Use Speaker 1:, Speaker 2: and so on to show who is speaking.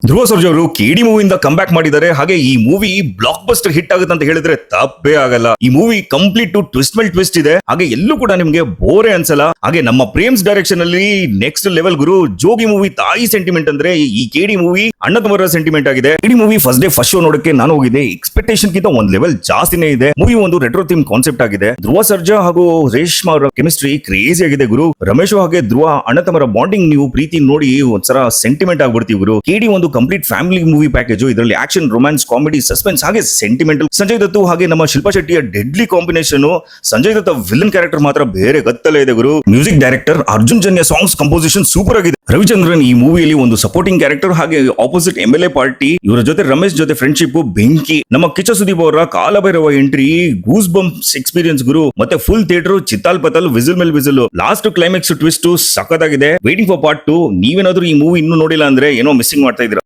Speaker 1: ಧ್ರುವ ಸರ್ಜಾ ಅವರು ಕೆಡಿ ಮೂವಿಯಿಂದ come back ಮಾಡಿದ್ದಾರೆ. ಹಾಗೆ ಈ ಮೂವಿ ಬ್ಲಾಕ್ ಬಸ್ಟರ್ ಹಿಟ್ ಆಗುತ್ತೆ ಅಂತ ಹೇಳಿದ್ರೆ ತಪ್ಪೇ ಆಗಲ್ಲ. ಈ ಮೂವಿ ಕಂಪ್ಲೀಟ್ ಟ್ವಿಸ್ಟ್ ಮೇಲೆ ಟ್ವಿಸ್ಟ್ ಇದೆ. ಹಾಗೆ ಎಲ್ಲೂ ಕೂಡ ನಿಮ್ಗೆ ಬೋರೇ ಅನ್ಸಲ್ಲ. ಹಾಗೆ ನಮ್ಮ ಪ್ರೇಮ್ಸ್ ಡೈರೆಕ್ಷನ್ ಅಲ್ಲಿ ನೆಕ್ಸ್ಟ್ ಲೆವೆಲ್ ಗುರು. ಜೋಗಿ ಮೂವಿ ತಾಯಿ ಸೆಂಟಿಮೆಂಟ್ ಅಂದ್ರೆ ಈ ಕೆಡಿ ಮೂವಿ ಅಣ್ಣ ತಮ್ಮರ ಸೆಂಟಿಮೆಂಟ್ ಆಗಿದೆ. KD movie first day first show ನೋಡಕ್ಕೆ ನಾನು ಹೋಗಿದ್ದೆ. ಎಕ್ಸ್ಪೆಕ್ಟೇಷನ್ ಗಿಂತ ಒಂದ್ ಲೆವೆಲ್ ಜಾಸ್ತಿನೇ ಇದೆ. ಮೂವಿ ಒಂದು ರೆಟ್ರೋ ಥೀಮ್ ಕಾನ್ಸೆಪ್ಟ್ ಆಗಿದೆ. ಧ್ರುವ ಸರ್ಜಾ ಹಾಗೂ ರೇಷ್ಮಾ ಅವರ ಕೆಮಿಸ್ಟ್ರಿ ಕ್ರೇಜಿ ಆಗಿದೆ ಗುರು. ರಮೇಶ್ ಹಾಗೆ ಧ್ರುವ ಅಣ್ಣ ತಮ್ಮರ ಬಾಂಡಿಂಗ್ ನೀವು ಪ್ರೀತಿ ನೋಡಿ ಒಂದ್ಸಲ ಸೆಂಟಿಮೆಂಟ್ ಆಗ್ಬಿಡ್ತೀವಿ ಗುರು. ಕೆಡಿ ಒಂದು ಕಂಪ್ಲೀಟ್ ಫ್ಯಾಮಿಲಿ ಮೂವಿ ಪ್ಯಾಕೇಜ್. ಇದರಲ್ಲಿ ಆಕ್ಷನ್, ರೊಮ್ಯಾನ್ಸ್, ಕಾಮಿಡಿ, ಸಸ್ಪೆನ್ಸ್ ಹಾಗೆ ಸೆಂಟಿಮೆಂಟಲ್. ಸಂಜಯ್ ದತ್ತು ಹಾಗೆ ನಮ್ಮ ಶಿಲ್ಪಾ ಶೆಟ್ಟಿಯ ಡೆಡ್ಲಿ ಕಾಂಬಿನೇಷನ್. ಸಂಜಯ್ ದತ್ತ ವಿಲನ್ ಕ್ಯಾರೆಕ್ಟರ್ ಮಾತ್ರ ಬೇರೆ ಗತ್ತಲೇ ಇದೆ ಗುರು. Music director Arjun Janya songs composition super ಆಗಿದೆ. ರವಿಚಂದ್ರನ್ ಈ ಮೂವಿಯಲ್ಲಿ ಒಂದು ಸಪೋರ್ಟಿಂಗ್ ಕ್ಯಾರೆಕ್ಟರ್. ಹಾಗೆ ಆಪೋಸಿಟ್ MLA ಪಾರ್ಟಿ ಇವರ ಜೊತೆ ರಮೇಶ್ ಜೊತೆ ಫ್ರೆಂಡ್ಶಿಪ್ ಬೆಂಕಿ. ನಮ್ಮ ಕಿಚ್ಚ ಸುದೀಪ್ ಅವರ Kalabhairava entry goose bumps experience ಗುರು. ಮತ್ತೆ ಫುಲ್ ಥಿಯೇಟರ್ ಚಿತ್ತಾಲ್ ಪತಲ್ ವಿಸಿಲ್ ಮೇಲೆ ವಿಸಿಲ್. ಲಾಸ್ಟ್ ಕ್ಲೈಮ್ಯಾಕ್ಸ್ ಟ್ವಿಸ್ಟ್ ಸಖತ್ತಾಗಿದೆ. Waiting for part 2. ನೀವೇನಾದ್ರೂ ಈ ಮೂವಿ ಇನ್ನೂ ನೋಡಿಲ್ಲ ಅಂದ್ರೆ ಏನೋ ಮಿಸ್ಸಿಂಗ್ ಮಾಡ್ತಾ ಇದ್ದೀರಾ.